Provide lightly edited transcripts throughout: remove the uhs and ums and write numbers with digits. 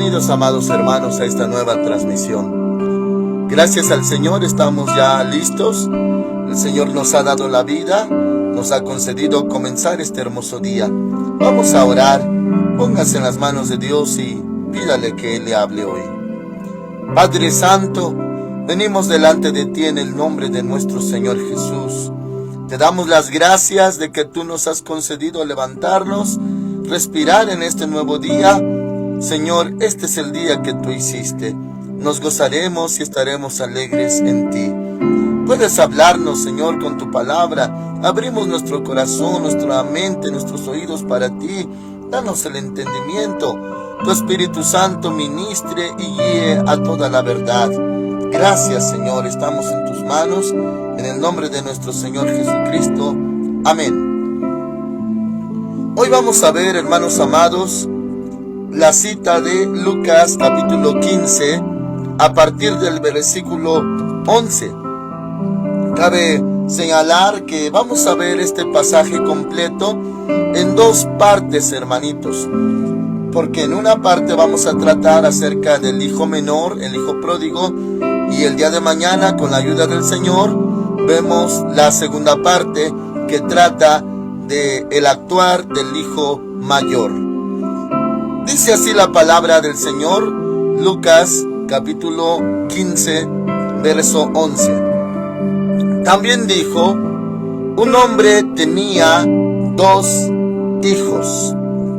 Bienvenidos, amados hermanos, a esta nueva transmisión. Gracias al Señor estamos ya listos. El Señor nos ha dado la vida, nos ha concedido comenzar este hermoso día. Vamos a orar. Póngase en las manos de Dios y pídale que Él le hable hoy. Padre Santo, venimos delante de ti en el nombre de nuestro Señor Jesús. Te damos las gracias de que tú nos has concedido levantarnos, respirar en este nuevo día. Señor, este es el día que tú hiciste. Nos gozaremos y estaremos alegres en ti. Puedes hablarnos, Señor, con tu palabra. Abrimos nuestro corazón, nuestra mente, nuestros oídos para ti. Danos el entendimiento. Tu Espíritu Santo ministre y guíe a toda la verdad. Gracias, Señor, estamos en tus manos. En el nombre de nuestro Señor Jesucristo. Amén. Hoy vamos a ver, hermanos amados, la cita de Lucas capítulo 15 a partir del versículo 11. Cabe señalar que vamos a ver este pasaje completo en dos partes, hermanitos, porque en una parte vamos a tratar acerca del hijo menor, el hijo pródigo, y el día de mañana, con la ayuda del Señor, vemos la segunda parte que trata de el actuar del hijo mayor. Dice así la palabra del Señor, Lucas capítulo 15, verso 11. También dijo, un hombre tenía dos hijos.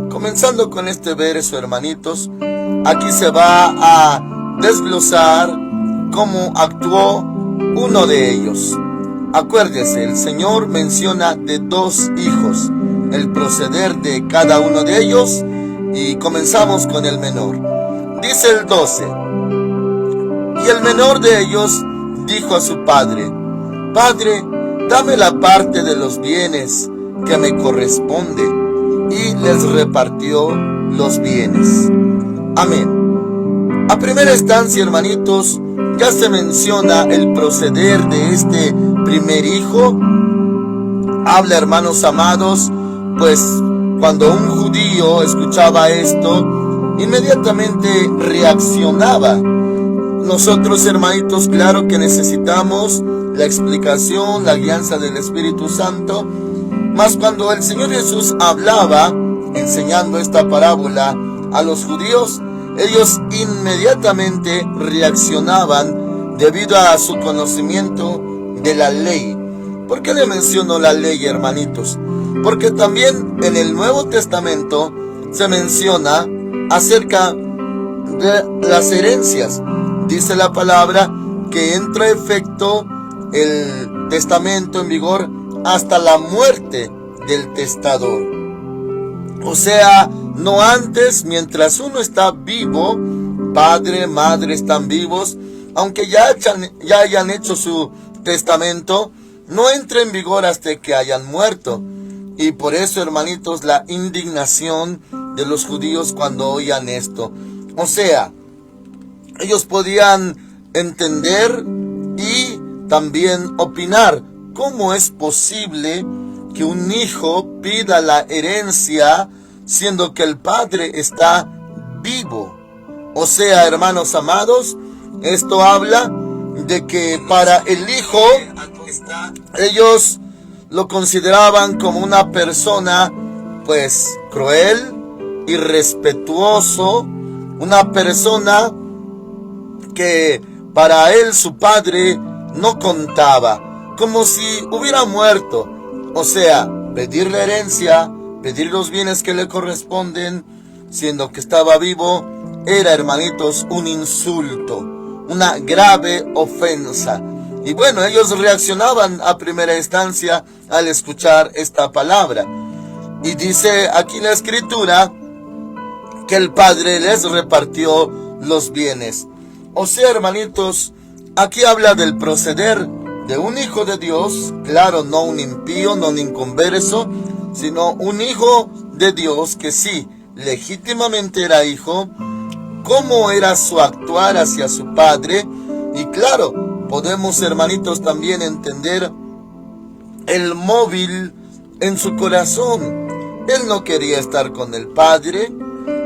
Comenzando con este verso, hermanitos, aquí se va a desglosar cómo actuó uno de ellos. Acuérdese, el Señor menciona de dos hijos, el proceder de cada uno de ellos. Y comenzamos con el menor. Dice el 12. Y el menor de ellos dijo a su padre: Padre, dame la parte de los bienes que me corresponde. Y les repartió los bienes. Amén. A primera instancia, hermanitos, ya se menciona el proceder de este primer hijo. Habla, hermanos amados, pues cuando un judío escuchaba esto, inmediatamente reaccionaba. Nosotros, hermanitos, claro que necesitamos la explicación, la guianza del Espíritu Santo. Mas cuando el Señor Jesús hablaba, enseñando esta parábola a los judíos, ellos inmediatamente reaccionaban debido a su conocimiento de la ley. ¿Por qué le menciono la ley, hermanitos? Porque también en el Nuevo Testamento se menciona acerca de las herencias. Dice la palabra que entra en efecto el testamento en vigor hasta la muerte del testador. O sea, no antes, mientras uno está vivo, padre, madre están vivos, aunque ya hayan hecho su testamento, no entra en vigor hasta que hayan muerto. Y por eso, hermanitos, la indignación de los judíos cuando oían esto. O sea, ellos podían entender y también opinar. ¿Cómo es posible que un hijo pida la herencia siendo que el padre está vivo? O sea, hermanos amados, esto habla de que para el hijo, ellos lo consideraban como una persona pues cruel, irrespetuoso, una persona que para él su padre no contaba, como si hubiera muerto. O sea, pedir la herencia, pedir los bienes que le corresponden, siendo que estaba vivo, era, hermanitos, un insulto, una grave ofensa. Y bueno, ellos reaccionaban a primera instancia al escuchar esta palabra. Y dice aquí la Escritura que el Padre les repartió los bienes. O sea, hermanitos, aquí habla del proceder de un hijo de Dios, claro, no un impío, no un inconverso, sino un hijo de Dios que sí, legítimamente era hijo, cómo era su actuar hacia su padre. Y claro, podemos, hermanitos, también entender el móvil en su corazón. Él no quería estar con el padre,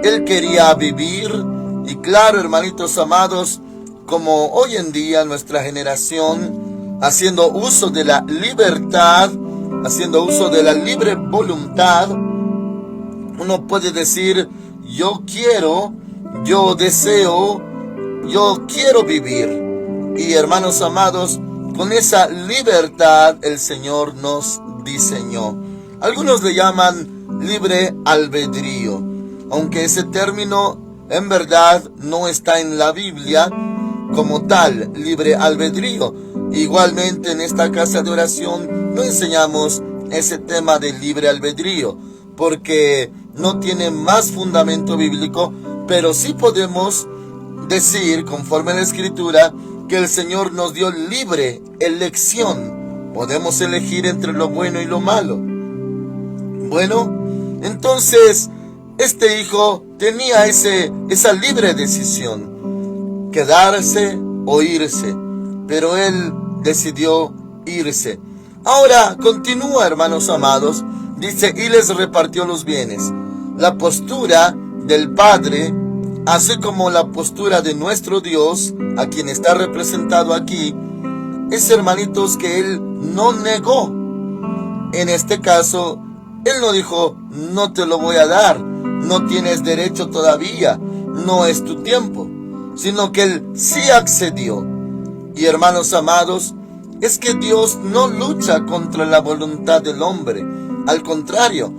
él quería vivir Y claro, hermanitos amados, como hoy en día nuestra generación, haciendo uso de la libertad, haciendo uso de la libre voluntad, uno puede decir: yo quiero, yo deseo, yo quiero vivir. Y hermanos amados, con esa libertad el Señor nos diseñó. Algunos le llaman libre albedrío, aunque ese término en verdad no está en la Biblia como tal, libre albedrío. Igualmente en esta casa de oración no enseñamos ese tema de libre albedrío, porque no tiene más fundamento bíblico, pero sí podemos decir, conforme a la Escritura, que el Señor nos dio libre elección. Podemos elegir entre lo bueno y lo malo. Bueno, entonces este hijo tenía esa libre decisión, quedarse o irse, pero él decidió irse. Ahora continúa, hermanos amados, dice: y les repartió los bienes. La postura del Padre, así como la postura de nuestro Dios, a quien está representado aquí, es, hermanitos, que Él no negó. En este caso, Él no dijo: no te lo voy a dar, no tienes derecho todavía, no es tu tiempo, sino que Él sí accedió. Y hermanos amados, es que Dios no lucha contra la voluntad del hombre. Al contrario,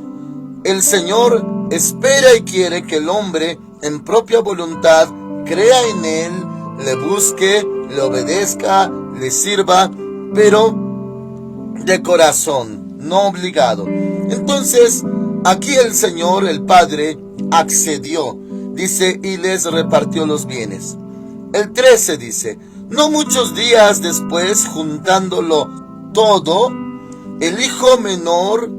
el Señor espera y quiere que el hombre, en propia voluntad, crea en Él, le busque, le obedezca, le sirva, pero de corazón, no obligado. Entonces, aquí el Señor, el Padre, accedió. Dice: y les repartió los bienes. El 13 dice: no muchos días después, juntándolo todo, el hijo menor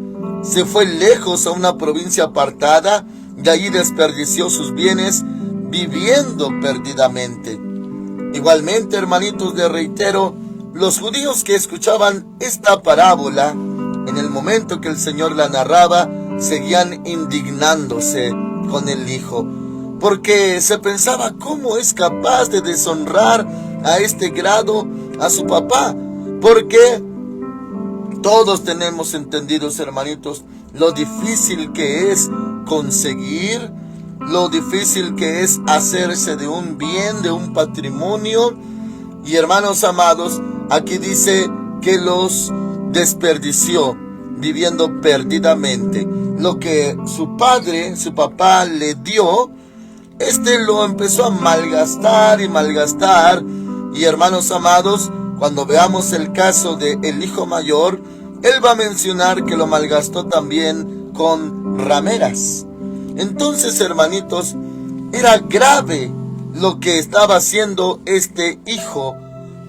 se fue lejos a una provincia apartada, y allí desperdició sus bienes viviendo perdidamente. Igualmente, hermanitos, les reitero, los judíos que escuchaban esta parábola, en el momento que el Señor la narraba, seguían indignándose con el hijo, porque se pensaba: ¿cómo es capaz de deshonrar a este grado a su papá? Porque todos tenemos entendidos, hermanitos, lo difícil que es conseguir, lo difícil que es hacerse de un bien, de un patrimonio. Y hermanos amados, aquí dice que los desperdició viviendo perdidamente. Lo que su padre, su papá le dio, lo empezó a malgastar y malgastar. Y hermanos amados, cuando veamos el caso del hijo mayor, él va a mencionar que lo malgastó también con rameras. Entonces, hermanitos, era grave lo que estaba haciendo este hijo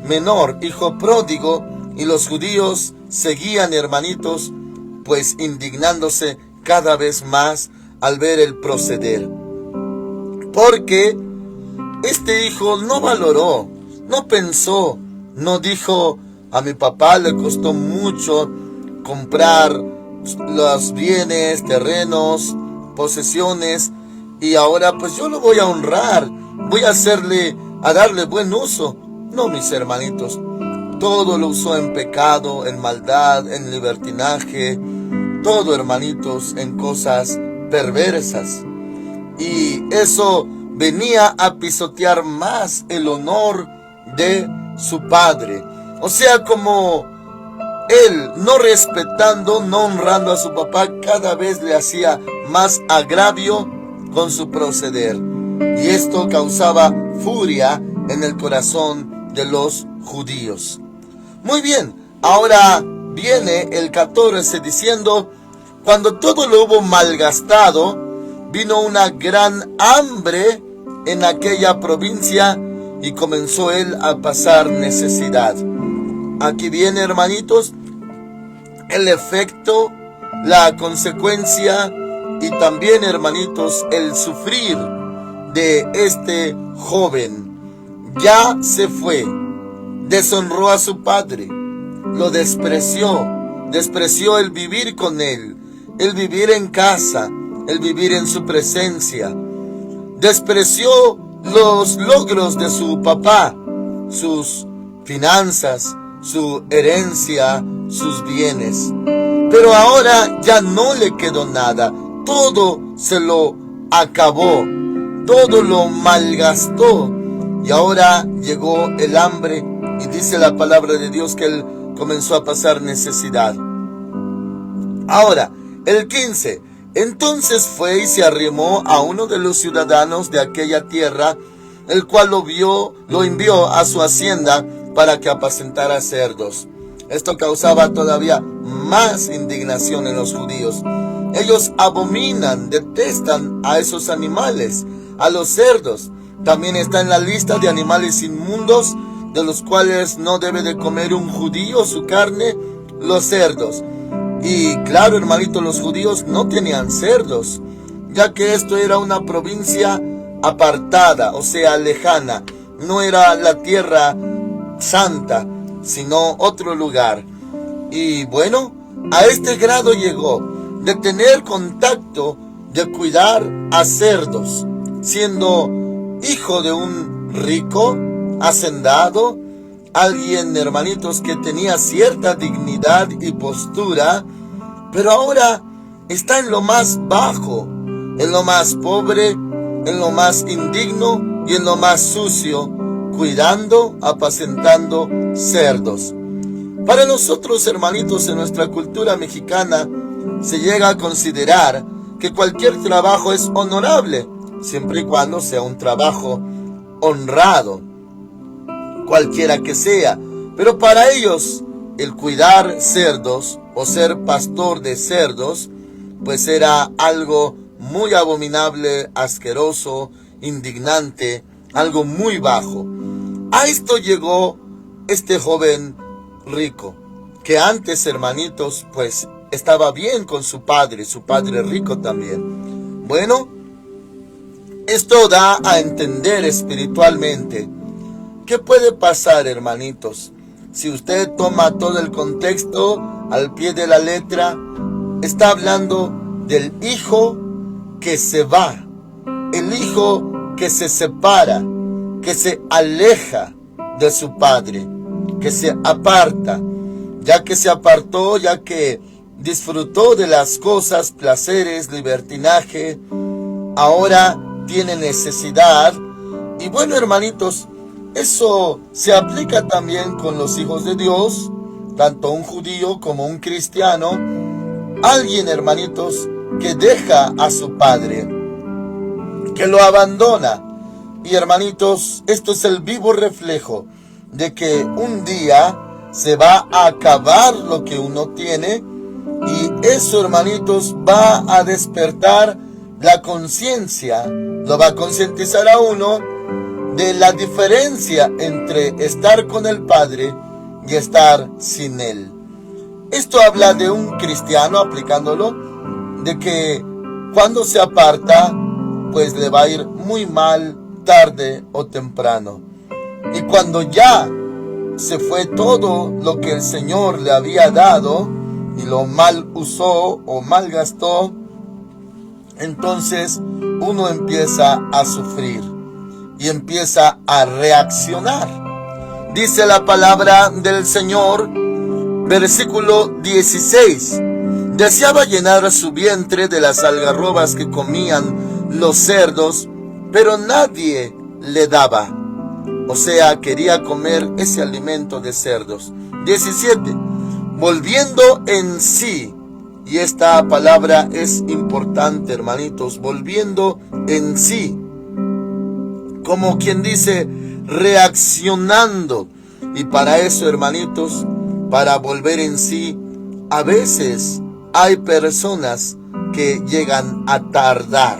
menor, hijo pródigo, y los judíos seguían, hermanitos, pues indignándose cada vez más al ver el proceder. Porque este hijo no valoró, no pensó, no dijo: a mi papá le costó mucho comprar los bienes, terrenos, posesiones, y ahora pues yo lo voy a honrar, voy a darle buen uso. No, mis hermanitos, todo lo usó en pecado, en maldad, en libertinaje, todo, hermanitos, en cosas perversas. Y eso venía a pisotear más el honor de su padre. O sea, como él, no respetando, no honrando a su papá, cada vez le hacía más agravio con su proceder. Y esto causaba furia en el corazón de los judíos. Muy bien, ahora viene el 14 diciendo: cuando todo lo hubo malgastado, vino una gran hambre en aquella provincia y comenzó él a pasar necesidad. Aquí viene, hermanitos, el efecto, la consecuencia y también, hermanitos, el sufrir de este joven. Ya se fue, deshonró a su padre, lo despreció el vivir con él, el vivir en casa, el vivir en su presencia. Despreció los logros de su papá, sus finanzas, su herencia, sus bienes. Pero ahora ya no le quedó nada, todo se lo acabó, todo lo malgastó. Y ahora llegó el hambre y dice la palabra de Dios que él comenzó a pasar necesidad. Ahora, el 15. Entonces fue y se arrimó a uno de los ciudadanos de aquella tierra, el cual lo envió a su hacienda para que apacentara cerdos. Esto causaba todavía más indignación en los judíos. Ellos abominan, detestan a esos animales, a los cerdos. También está en la lista de animales inmundos, de los cuales no debe de comer un judío su carne, los cerdos. Y claro, hermanitos, los judíos no tenían cerdos, ya que esto era una provincia apartada, o sea, lejana. No era la tierra santa, sino otro lugar. Y bueno, a este grado llegó de tener contacto, de cuidar a cerdos, siendo hijo de un rico, hacendado, alguien, hermanitos, que tenía cierta dignidad y postura, pero ahora está en lo más bajo, en lo más pobre, en lo más indigno y en lo más sucio, cuidando, apacentando cerdos. Para nosotros, hermanitos, en nuestra cultura mexicana, se llega a considerar que cualquier trabajo es honorable, siempre y cuando sea un trabajo honrado, cualquiera que sea. Pero para ellos, el cuidar cerdos o ser pastor de cerdos, pues era algo muy abominable, asqueroso, indignante, algo muy bajo. A esto llegó este joven rico, que antes, hermanitos, pues estaba bien con su padre rico también. Bueno, esto da a entender espiritualmente qué puede pasar, hermanitos. Si usted toma todo el contexto al pie de la letra, está hablando del hijo que se va, el hijo que se separa, que se aleja de su padre, que se aparta. Ya que se apartó, ya que disfrutó de las cosas, placeres, libertinaje, ahora tiene necesidad. Y bueno, hermanitos, eso se aplica también con los hijos de Dios, tanto un judío como un cristiano. Alguien, hermanitos, que deja a su padre, que lo abandona. Y hermanitos, esto es el vivo reflejo de que un día se va a acabar lo que uno tiene, y eso, hermanitos, va a despertar la conciencia, lo va a concientizar a uno de la diferencia entre estar con el Padre y estar sin Él. Esto habla de un cristiano, aplicándolo, de que cuando se aparta, pues le va a ir muy mal tarde o temprano. Y cuando ya se fue todo lo que el Señor le había dado y lo mal usó o mal gastó, entonces uno empieza a sufrir y empieza a reaccionar. Dice la palabra del Señor, versículo 16: deseaba llenar su vientre de las algarrobas que comían los cerdos, pero nadie le daba. O sea, quería comer ese alimento de cerdos. 17. Volviendo en sí. Y esta palabra es importante, hermanitos. Volviendo en sí. Como quien dice, reaccionando. Y para eso, hermanitos, para volver en sí, a veces hay personas que llegan a tardar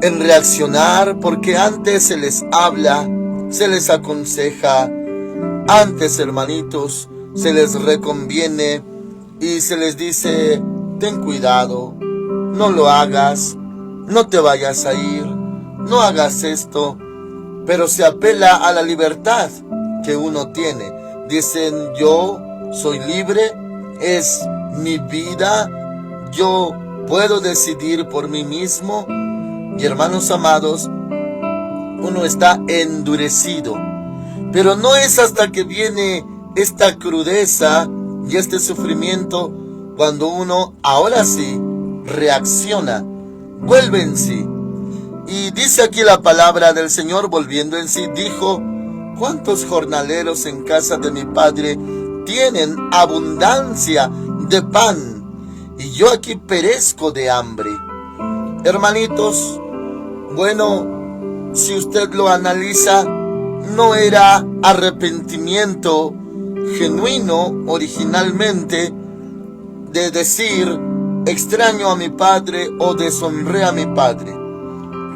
en reaccionar, porque antes se les habla, se les aconseja, antes, hermanitos, se les reconviene y se les dice: ten cuidado, no lo hagas, no te vayas a ir, no hagas esto. Pero se apela a la libertad que uno tiene. Dicen: yo soy libre, es mi vida, yo puedo decidir por mí mismo. Y hermanos amados, uno está endurecido. Pero no es hasta que viene esta crudeza y este sufrimiento cuando uno, ahora sí, reacciona, vuelve en sí. Y dice aquí la palabra del Señor, volviendo en sí, dijo: ¿cuántos jornaleros en casa de mi padre tienen abundancia de pan, y yo aquí perezco de hambre? Hermanitos, bueno, si usted lo analiza, no era arrepentimiento genuino originalmente de decir: extraño a mi padre o deshonré a mi padre.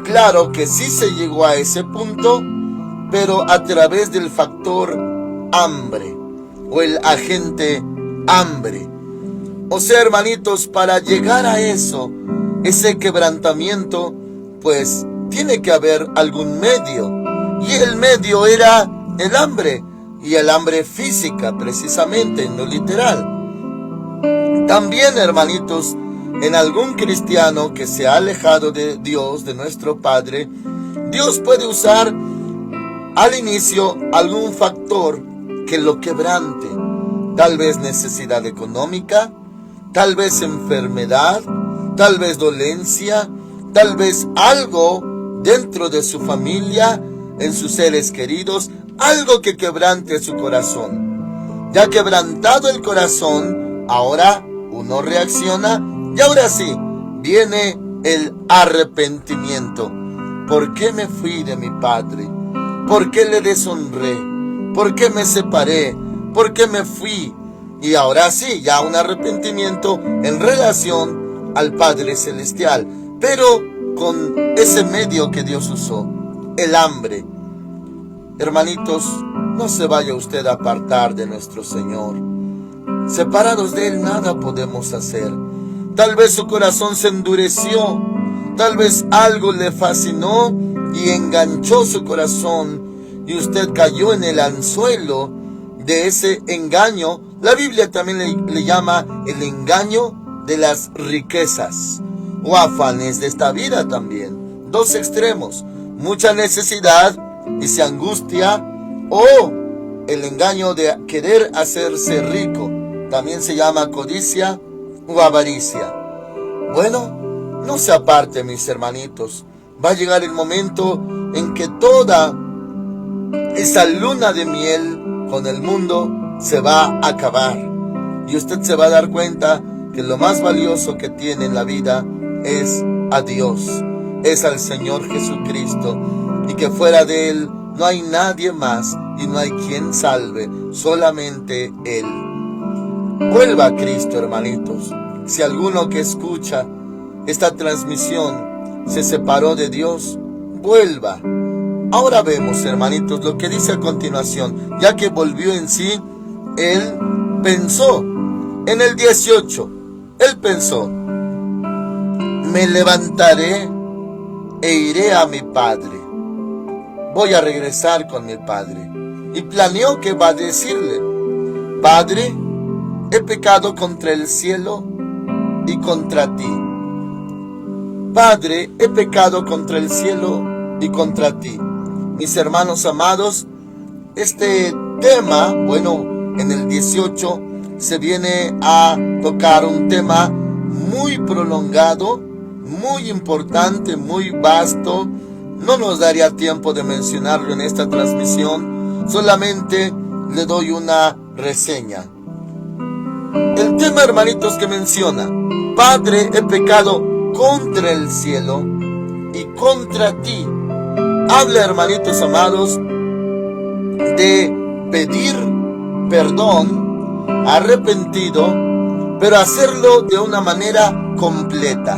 Claro que sí se llegó a ese punto, pero a través del factor hambre o el agente hambre. O sea, hermanitos, para llegar a eso, ese quebrantamiento, pues tiene que haber algún medio. Y el medio era el hambre, y el hambre física, precisamente, no literal. También, hermanitos, en algún cristiano que se ha alejado de Dios, de nuestro Padre, Dios puede usar al inicio algún factor que lo quebrante. Tal vez necesidad económica, tal vez enfermedad, tal vez dolencia, tal vez algo dentro de su familia, en sus seres queridos, algo que quebrante su corazón. Ya quebrantado el corazón, ahora uno reacciona y ahora sí, viene el arrepentimiento. ¿Por qué me fui de mi padre? ¿Por qué le deshonré? ¿Por qué me separé? ¿Por qué me fui? Y ahora sí, ya un arrepentimiento en relación al Padre Celestial, pero con ese medio que Dios usó, el hambre. Hermanitos, no se vaya usted a apartar de nuestro Señor. Separados de Él nada podemos hacer. Tal vez su corazón se endureció, tal vez algo le fascinó y enganchó su corazón, y usted cayó en el anzuelo de ese engaño. La Biblia también le llama el engaño de las riquezas o afanes de esta vida también. Dos extremos: mucha necesidad y se angustia, o el engaño de querer hacerse rico. También se llama codicia o avaricia. Bueno, no se aparte, mis hermanitos. Va a llegar el momento en que toda esa luna de miel con el mundo se va a acabar, y usted se va a dar cuenta que lo más valioso que tiene en la vida es a Dios, es al Señor Jesucristo, y que fuera de Él no hay nadie más y no hay quien salve, solamente Él. Vuelva a Cristo, hermanitos. Si alguno que escucha esta transmisión se separó de Dios, vuelva. Ahora vemos, hermanitos, lo que dice a continuación. Ya que volvió en sí, él pensó. En el 18, él pensó: me levantaré e iré a mi padre. Voy a regresar con mi padre. Y planeó que va a decirle: Padre, he pecado contra el cielo y contra ti. Padre, he pecado contra el cielo y contra ti. Mis hermanos amados, este tema, bueno, en el 18 se viene a tocar un tema muy prolongado, muy importante, muy vasto. No nos daría tiempo de mencionarlo en esta transmisión, solamente le doy una reseña. El tema, hermanitos, que menciona: Padre, he pecado contra el cielo y contra ti. Habla, hermanitos amados, de pedir perdón, arrepentido, pero hacerlo de una manera completa.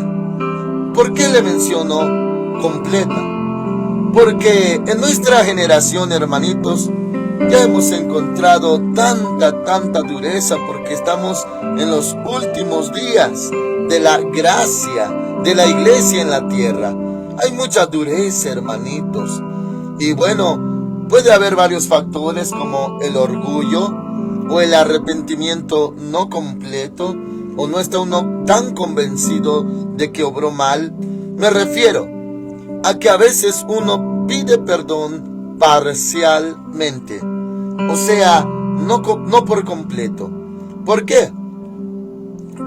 ¿Por qué le menciono completa? Porque en nuestra generación, hermanitos, ya hemos encontrado tanta dureza, porque estamos en los últimos días de la gracia de la iglesia en la tierra. Hay mucha dureza, hermanitos. Y bueno, puede haber varios factores como el orgullo o el arrepentimiento no completo, o no está uno tan convencido de que obró mal. Me refiero a que a veces uno pide perdón parcialmente, o sea, no por completo. ¿Por qué?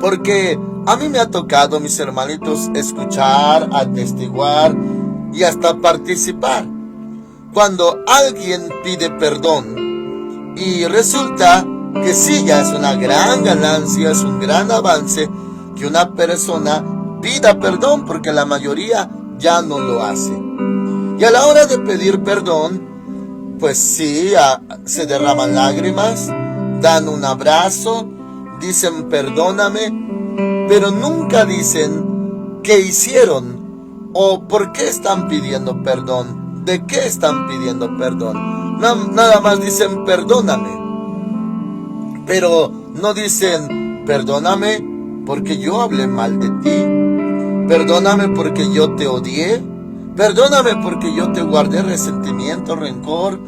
Porque a mí me ha tocado, mis hermanitos, escuchar, atestiguar y hasta participar cuando alguien pide perdón, y resulta que sí, ya es una gran ganancia, es un gran avance que una persona pida perdón, porque la mayoría ya no lo hace. Y a la hora de pedir perdón, pues sí, se derraman lágrimas, dan un abrazo, dicen perdóname, pero nunca dicen qué hicieron o por qué están pidiendo perdón, de qué están pidiendo perdón. Nada más dicen perdóname, pero no dicen perdóname porque yo hablé mal de ti, perdóname porque yo te odié, perdóname porque yo te guardé resentimiento, rencor,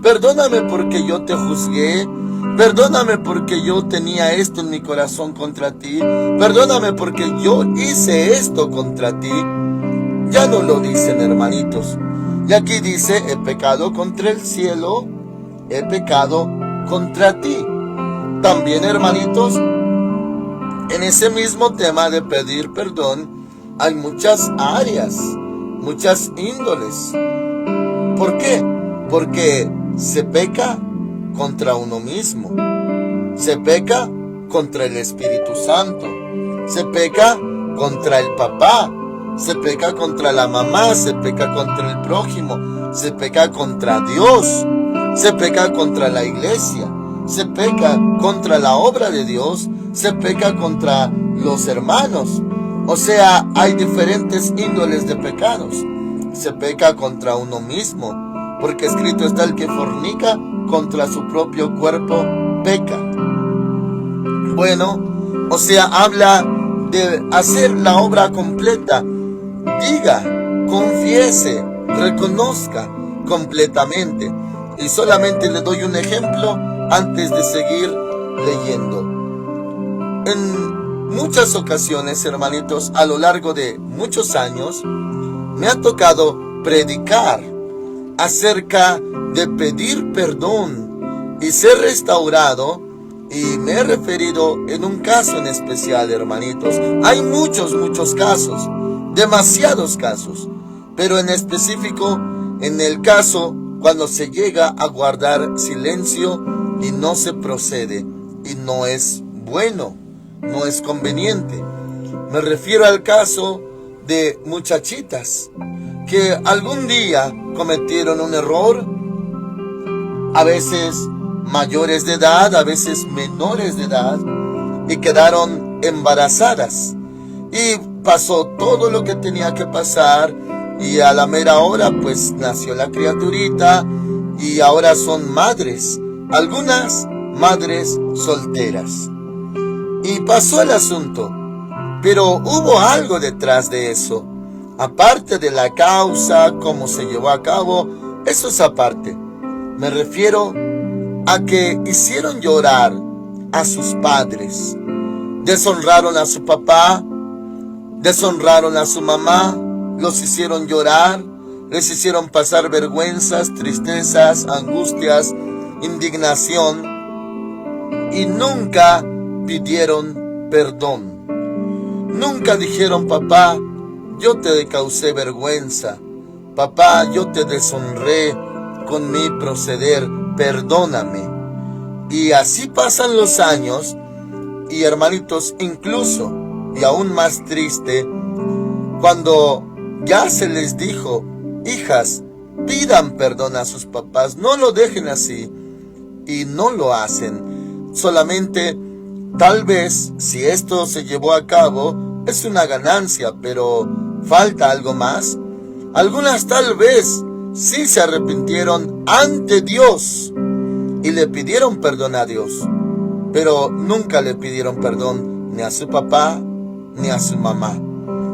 perdóname porque yo te juzgué, perdóname porque yo tenía esto en mi corazón contra ti, perdóname porque yo hice esto contra ti. Ya no lo dicen, hermanitos. Y aquí dice, he pecado contra el cielo, he pecado contra ti. También, hermanitos, en ese mismo tema de pedir perdón, hay muchas áreas, muchas índoles. ¿Por qué? Porque se peca contra uno mismo, se peca contra el Espíritu Santo, se peca contra el papá, se peca contra la mamá, se peca contra el prójimo, se peca contra Dios, se peca contra la iglesia, se peca contra la obra de Dios, se peca contra los hermanos. O sea, hay diferentes índoles de pecados. Se peca contra uno mismo, porque escrito está: el que fornica contra su propio cuerpo peca. Bueno, o sea, habla de hacer la obra completa. Diga, confiese, reconozca completamente. Y solamente le doy un ejemplo antes de seguir leyendo. En muchas ocasiones, hermanitos, a lo largo de muchos años, me ha tocado predicar acerca de pedir perdón y ser restaurado, y me he referido en un caso en especial, hermanitos. Hay muchos casos, demasiados casos, pero en específico en el caso cuando se llega a guardar silencio y no se procede, y no es bueno, no es conveniente. Me refiero al caso de muchachitas que algún día cometieron un error, a veces mayores de edad, a veces menores de edad, y quedaron embarazadas. Y pasó todo lo que tenía que pasar, y a la mera hora pues nació la criaturita, y ahora son madres, algunas madres solteras. Y pasó el asunto, pero hubo algo detrás de eso. Aparte de la causa, cómo se llevó a cabo, eso es aparte. Me refiero a que hicieron llorar a sus padres, deshonraron a su papá, deshonraron a su mamá, los hicieron llorar, les hicieron pasar vergüenzas, tristezas, angustias, indignación, y nunca pidieron perdón. Nunca dijeron: papá, yo te causé vergüenza, papá, yo te deshonré con mi proceder, perdóname. Y así pasan los años, y hermanitos, incluso, y aún más triste, cuando ya se les dijo: hijas, pidan perdón a sus papás, no lo dejen así, y no lo hacen. Solamente, tal vez, si esto se llevó a cabo, es una ganancia, pero falta algo más. Algunas tal vez sí se arrepintieron ante Dios y le pidieron perdón a Dios, pero nunca le pidieron perdón ni a su papá ni a su mamá.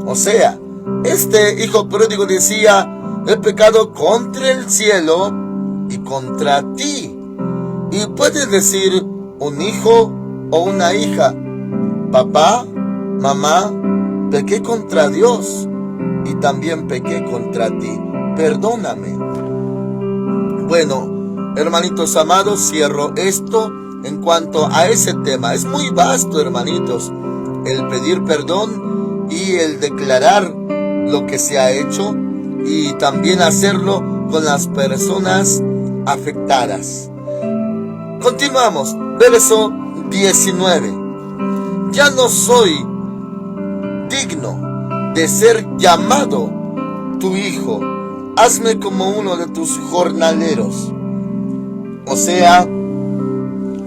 O sea, este hijo pródigo decía: he pecado contra el cielo y contra ti. Y puedes decir un hijo o una hija: papá, mamá, pequé contra Dios, y también pequé contra ti. Perdóname. Bueno, hermanitos amados, cierro esto en cuanto a ese tema. Es muy vasto, hermanitos, el pedir perdón y el declarar lo que se ha hecho y también hacerlo con las personas afectadas. Continuamos, verso 19. Ya no soy digno de ser llamado tu hijo. Hazme como uno de tus jornaleros. O sea,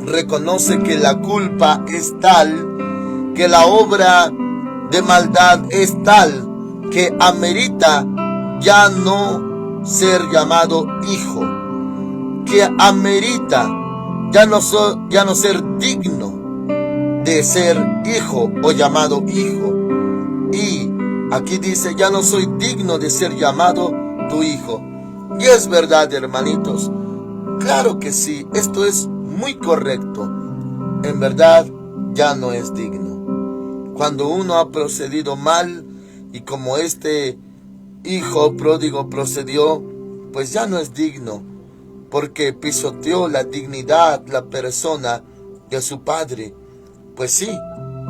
reconoce que la culpa es tal, que la obra de maldad es tal, que amerita ya no ser llamado hijo, que amerita ya no ser digno de ser hijo o llamado hijo. Y aquí dice, ya no soy digno de ser llamado tu hijo. Y es verdad, hermanitos, claro que sí, esto es muy correcto. En verdad, ya no es digno. Cuando uno ha procedido mal, y como este hijo pródigo procedió, pues ya no es digno, porque pisoteó la dignidad, la persona de su padre. Pues sí,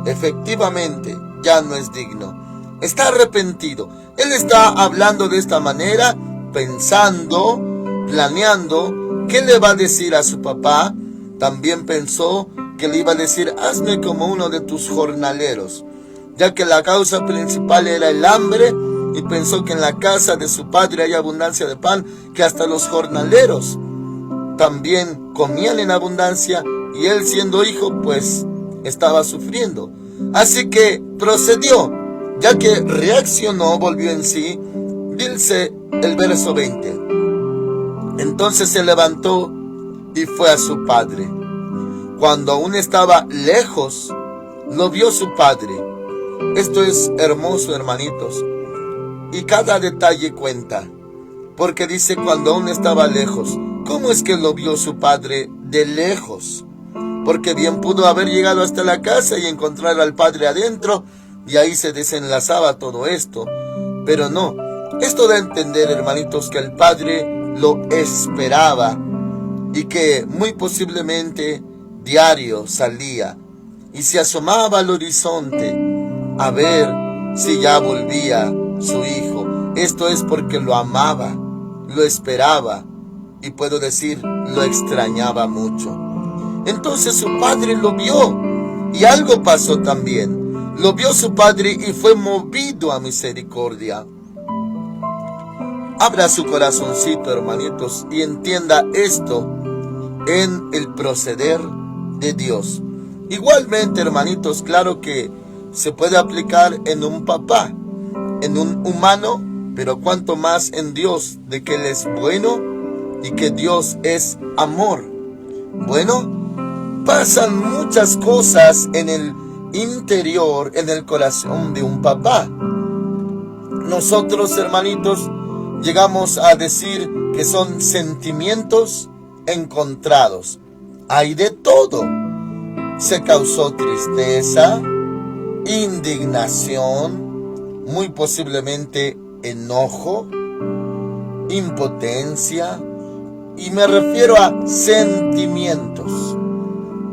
efectivamente, ya no es digno. Está arrepentido. Él está hablando de esta manera, pensando, planeando, ¿qué le va a decir a su papá? También pensó que le iba a decir, hazme como uno de tus jornaleros, ya que la causa principal era el hambre, y pensó que en la casa de su padre hay abundancia de pan, que hasta los jornaleros también comían en abundancia, y él siendo hijo, pues estaba sufriendo. Así que procedió, ya que reaccionó, volvió en sí. Dice el verso 20. Entonces se levantó y fue a su padre. Cuando aún estaba lejos, lo vio su padre. Esto es hermoso, hermanitos, y cada detalle cuenta, porque dice cuando aún estaba lejos. ¿Cómo es que lo vio su padre de lejos? Porque bien pudo haber llegado hasta la casa y encontrar al padre adentro, y ahí se desenlazaba todo esto. Pero no, esto da a entender, hermanitos, que el padre lo esperaba y que muy posiblemente diario salía y se asomaba al horizonte a ver si ya volvía su hijo. Esto es porque lo amaba, lo esperaba y puedo decir, lo extrañaba mucho. Entonces su padre lo vio y algo pasó también. Lo vio su padre y fue movido a misericordia. Abra su corazoncito, hermanitos, y entienda esto en el proceder de Dios. Igualmente, hermanitos, claro que se puede aplicar en un papá, en un humano, pero cuanto más en Dios, de que Él es bueno y que Dios es amor. Bueno, pasan muchas cosas en el interior, en el corazón de un papá. Nosotros, hermanitos, llegamos a decir que son sentimientos encontrados. Hay de todo. Se causó tristeza, indignación, muy posiblemente enojo, impotencia, y me refiero a sentimientos.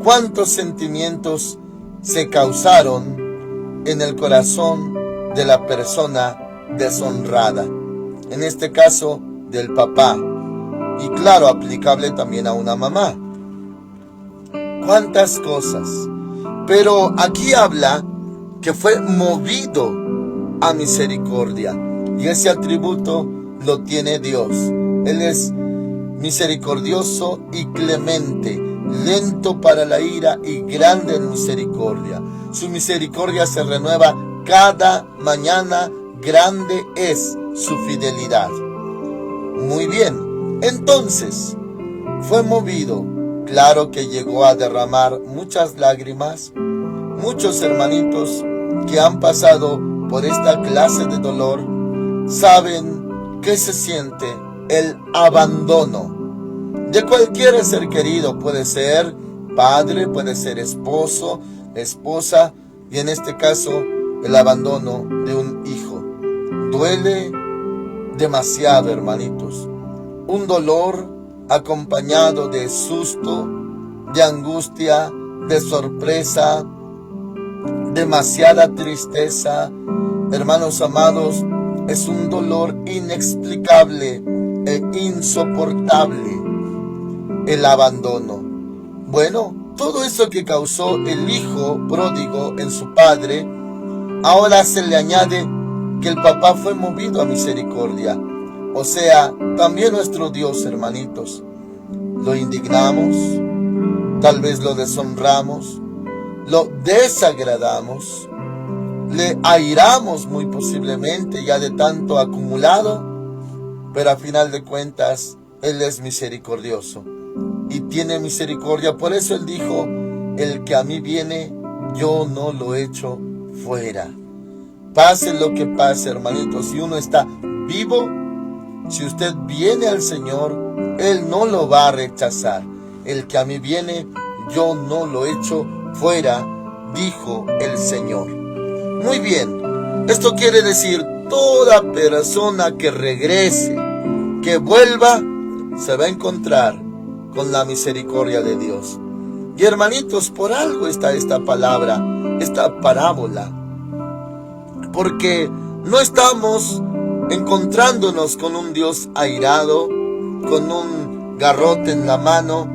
¿Cuántos sentimientos se causaron en el corazón de la persona deshonrada? En este caso, del papá. Y claro, aplicable también a una mamá. ¿Cuántas cosas? Pero aquí habla que fue movido a misericordia. Y ese atributo lo tiene Dios. Él es misericordioso y clemente, lento para la ira y grande en misericordia. Su misericordia se renueva cada mañana, grande es su fidelidad. Muy bien, entonces fue movido. Claro que llegó a derramar muchas lágrimas. Muchos hermanitos que han pasado por esta clase de dolor saben que se siente el abandono de cualquier ser querido. Puede ser padre, puede ser esposo, esposa, y en este caso el abandono de un hijo. duele demasiado, hermanitos. Un dolor acompañado de susto, de angustia, de sorpresa, demasiada tristeza. Hermanos amados, es un dolor inexplicable e insoportable el abandono. Bueno, todo eso que causó el hijo pródigo en su padre, ahora se le añade que el papá fue movido a misericordia. O sea, también nuestro Dios, hermanitos, lo indignamos, tal vez lo deshonramos, lo desagradamos, le airamos muy posiblemente ya de tanto acumulado, pero a final de cuentas Él es misericordioso y tiene misericordia. Por eso Él dijo, el que a mí viene, yo no lo echo fuera. Pase lo que pase, hermanitos, si uno está vivo, si usted viene al Señor, Él no lo va a rechazar. El que a mí viene, yo no lo echo fuera, dijo el Señor. Muy bien, esto quiere decir, toda persona que regrese, que vuelva, se va a encontrar con la misericordia de Dios. Y hermanitos, por algo está esta palabra, esta parábola, porque no estamos encontrándonos con un Dios airado, con un garrote en la mano,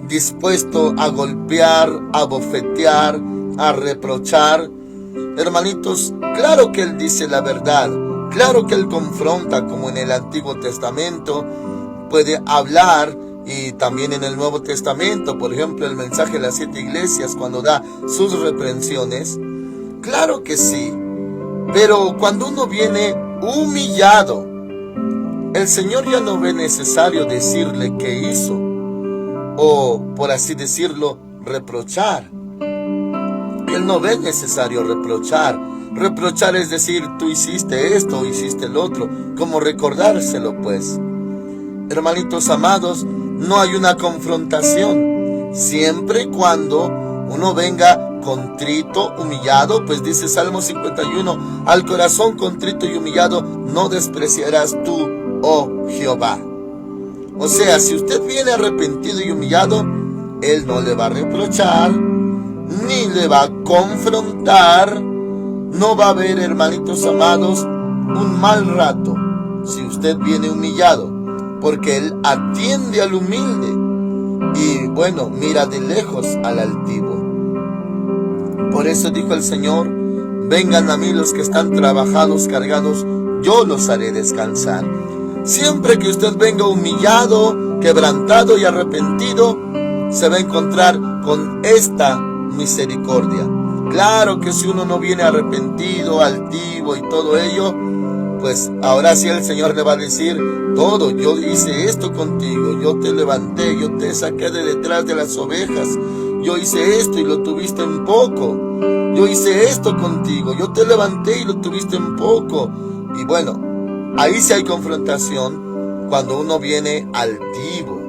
dispuesto a golpear, a bofetear, a reprochar. Hermanitos, claro que Él dice la verdad, claro que Él confronta, como en el Antiguo Testamento, puede hablar, y también en el Nuevo Testamento, por ejemplo, el mensaje de las 7 iglesias, cuando da sus reprensiones. Claro que sí, pero cuando uno viene humillado, el Señor ya no ve necesario decirle qué hizo, o por así decirlo, reprochar. Él no ve necesario reprochar. Reprochar es decir, tú hiciste esto, hiciste el otro, como recordárselo pues. Hermanitos amados, no hay una confrontación, siempre y cuando uno venga contrito, humillado, pues dice Salmo 51, al corazón contrito y humillado no despreciarás tú, oh Jehová. O sea, si usted viene arrepentido y humillado, Él no le va a reprochar, ni le va a confrontar. No va a haber, hermanitos amados, un mal rato si usted viene humillado, porque Él atiende al humilde y, bueno, mira de lejos al altivo. Por eso dijo el Señor, vengan a mí los que están trabajados, cargados, yo los haré descansar. Siempre que usted venga humillado, quebrantado y arrepentido, se va a encontrar con esta misericordia. Claro que si uno no viene arrepentido, altivo y todo ello, pues ahora sí el Señor le va a decir todo. Yo hice esto contigo, yo te levanté, yo te saqué de detrás de las ovejas, yo hice esto y lo tuviste en poco, yo hice esto contigo, yo te levanté y lo tuviste en poco. Y bueno, ahí sí hay confrontación cuando uno viene altivo.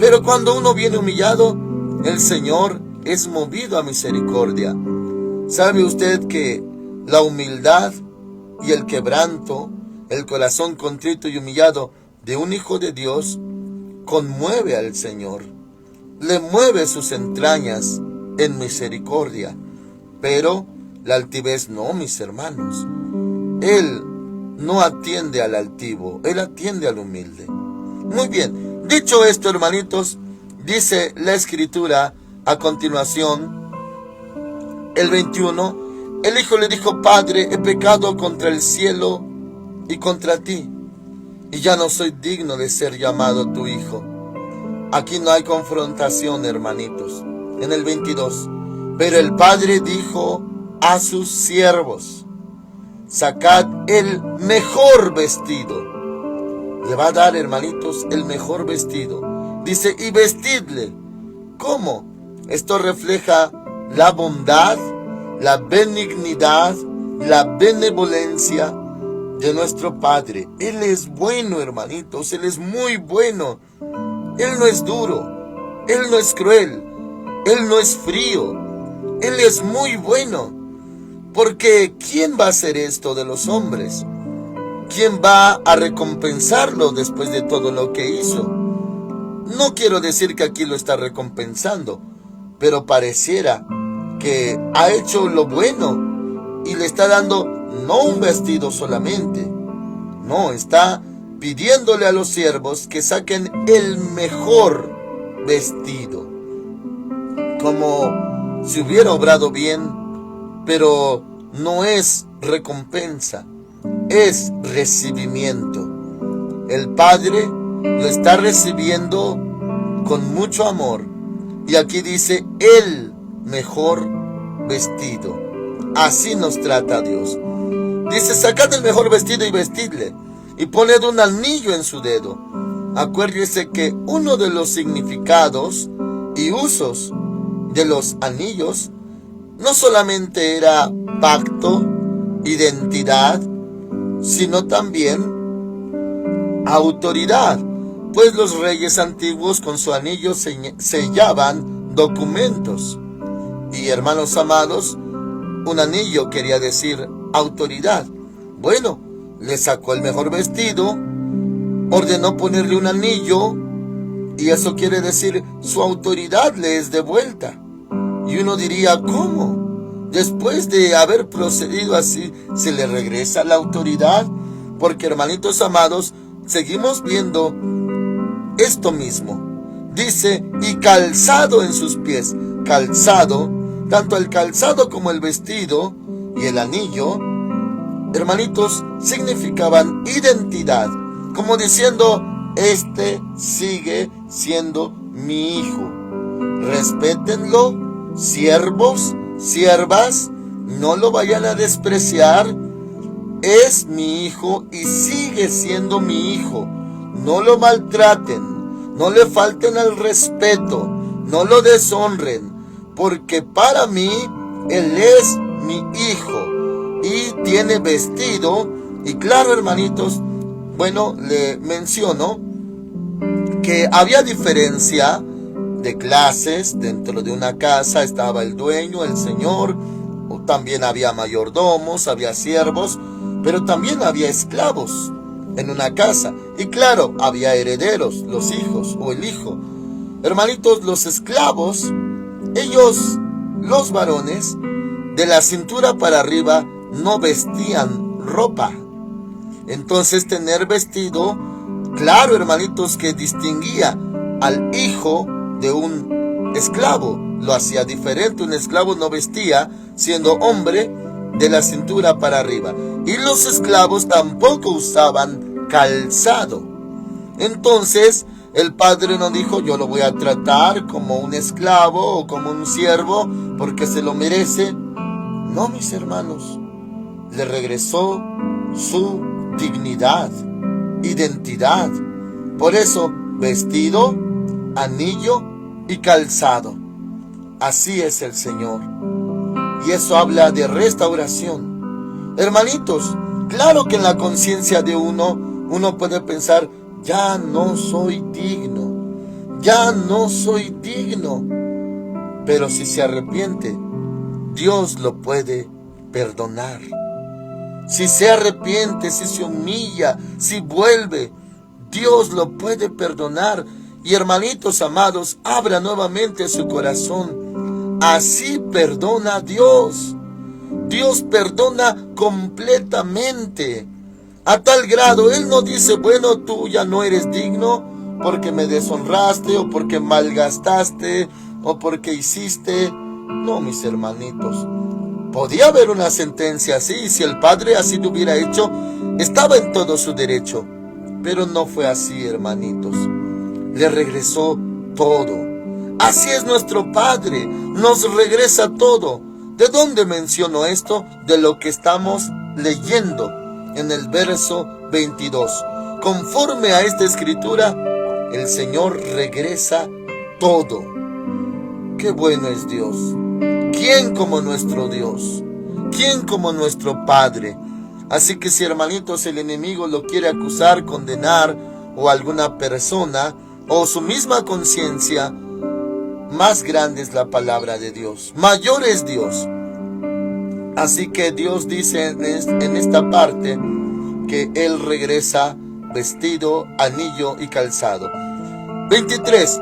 Pero cuando uno viene humillado, el Señor es movido a misericordia. ¿Sabe usted que la humildad y el quebranto, el corazón contrito y humillado de un hijo de Dios, conmueve al Señor? Le mueve sus entrañas en misericordia. Pero la altivez no, mis hermanos. Él no atiende al altivo, Él atiende al humilde. Muy bien, dicho esto, hermanitos, dice la Escritura a continuación, el 21, el hijo le dijo, Padre, he pecado contra el cielo y contra ti, y ya no soy digno de ser llamado tu hijo. Aquí no hay confrontación, hermanitos. En el 22, pero el padre dijo a sus siervos, sacad el mejor vestido. Le va a dar, hermanitos, el mejor vestido. Dice, y vestidle. ¿Cómo? Esto refleja la bondad, la benignidad, la benevolencia de nuestro Padre. Él es bueno, hermanitos, Él es muy bueno. Él no es duro, Él no es cruel, Él no es frío, Él es muy bueno. Porque ¿quién va a hacer esto de los hombres? ¿quién va a recompensarlo después de todo lo que hizo? No quiero decir que aquí lo está recompensando, pero pareciera que ha hecho lo bueno y le está dando no un vestido solamente, no, está pidiéndole a los siervos que saquen el mejor vestido, como si hubiera obrado bien, pero no es recompensa, es recibimiento. El Padre lo está recibiendo con mucho amor, y aquí dice el mejor vestido. Así nos trata Dios. Dice: sacad el mejor vestido y vestidle, y poned un anillo en su dedo. Acuérdese que uno de los significados y usos de los anillos no solamente era pacto, identidad, sino también autoridad, pues los reyes antiguos con su anillo sellaban documentos. Y hermanos amados, un anillo quería decir autoridad. Bueno, le sacó el mejor vestido, ordenó ponerle un anillo, y eso quiere decir su autoridad le es devuelta. Y uno diría: ¿cómo? Después de haber procedido así, ¿se le regresa la autoridad? Porque, hermanitos amados, seguimos viendo esto mismo. Dice: y calzado en sus pies. Calzado, tanto el calzado como el vestido y el anillo, hermanitos, significaban identidad, como diciendo: este sigue siendo mi hijo. Respétenlo, siervos, siervas, no lo vayan a despreciar. Es mi hijo y sigue siendo mi hijo. No lo maltraten, no le falten al respeto, no lo deshonren, porque para mí él es mi hijo y tiene vestido. Y claro, hermanitos, bueno, le menciono que había diferencia de clases. Dentro de una casa estaba el dueño, el señor, o también había mayordomos, había siervos, pero también había esclavos en una casa. Y claro, había herederos, los hijos o el hijo. Hermanitos, los esclavos, ellos, los varones, de la cintura para arriba no vestían ropa. Entonces, tener vestido, claro, hermanitos, que distinguía al hijo de un esclavo, lo hacía diferente. Un esclavo no vestía, siendo hombre, de la cintura para arriba, y los esclavos tampoco usaban calzado. Entonces el padre no dijo: yo lo voy a tratar como un esclavo o como un siervo porque se lo merece. No, mis hermanos, le regresó su dignidad, identidad. Por eso, vestido, anillo y calzado. Así es el Señor. Y eso habla de restauración. Hermanitos, claro que en la conciencia de uno puede pensar: ya no soy digno, ya no soy digno. Pero si se arrepiente, Dios lo puede perdonar. Si se arrepiente, si se humilla, si vuelve, Dios lo puede perdonar. Y hermanitos amados, abra nuevamente su corazón. Así perdona Dios. Dios perdona completamente. A tal grado, Él no dice: bueno, tú ya no eres digno porque me deshonraste, o porque malgastaste, o porque hiciste. No, mis hermanitos. Podía haber una sentencia así, si el Padre así lo hubiera hecho, estaba en todo su derecho. Pero no fue así, hermanitos. Le regresó todo. Así es nuestro Padre, nos regresa todo. ¿De dónde menciono esto? De lo que estamos leyendo en el verso 22. Conforme a esta escritura, el Señor regresa todo. ¡Qué bueno es Dios! ¿Quién como nuestro Dios? ¿Quién como nuestro Padre? Así que si, hermanitos, el enemigo lo quiere acusar, condenar, o alguna persona, o su misma conciencia, más grande es la palabra de Dios, mayor es Dios. Así que Dios dice en esta parte que él regresa vestido, anillo y calzado. 23.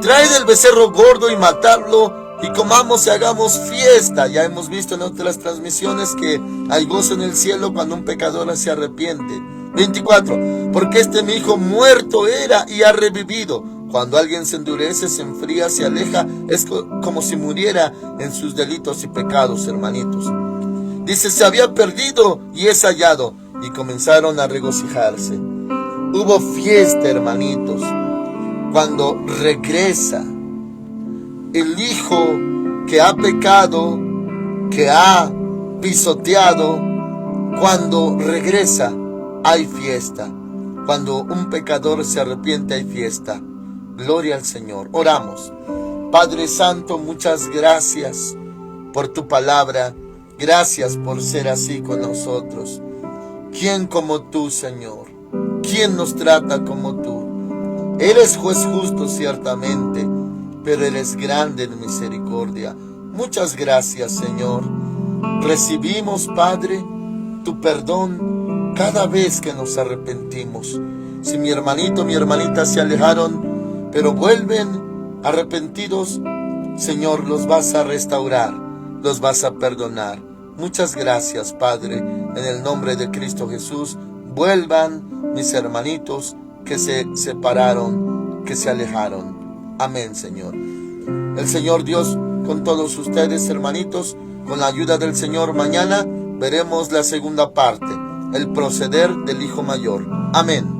Traed el becerro gordo y matadlo, y comamos y hagamos fiesta. Ya hemos visto en otras transmisiones que hay gozo en el cielo cuando un pecador se arrepiente. 24. Porque este mi hijo muerto era y ha revivido. Cuando alguien se endurece, se enfría, se aleja, es como si muriera en sus delitos y pecados, hermanitos. Dice, se había perdido y es hallado. Y comenzaron a regocijarse. Hubo fiesta, hermanitos, cuando regresa el hijo que ha pecado, que ha pisoteado. Cuando regresa hay fiesta. Cuando un pecador se arrepiente hay fiesta. Gloria al Señor. Oramos. Padre Santo, muchas gracias por tu palabra. Gracias por ser así con nosotros. ¿Quién como tú, Señor? ¿Quién nos trata como tú? Eres juez justo ciertamente, pero eres grande en misericordia. Muchas gracias, Señor. Recibimos, Padre, tu perdón cada vez que nos arrepentimos. Si mi hermanito, mi hermanita se alejaron, pero vuelven arrepentidos, Señor, los vas a restaurar, los vas a perdonar. Muchas gracias, Padre, en el nombre de Cristo Jesús. Vuelvan mis hermanitos que se separaron, que se alejaron. Amén, Señor. El Señor Dios con todos ustedes, hermanitos. Con la ayuda del Señor, mañana veremos la segunda parte, el proceder del hijo mayor. Amén.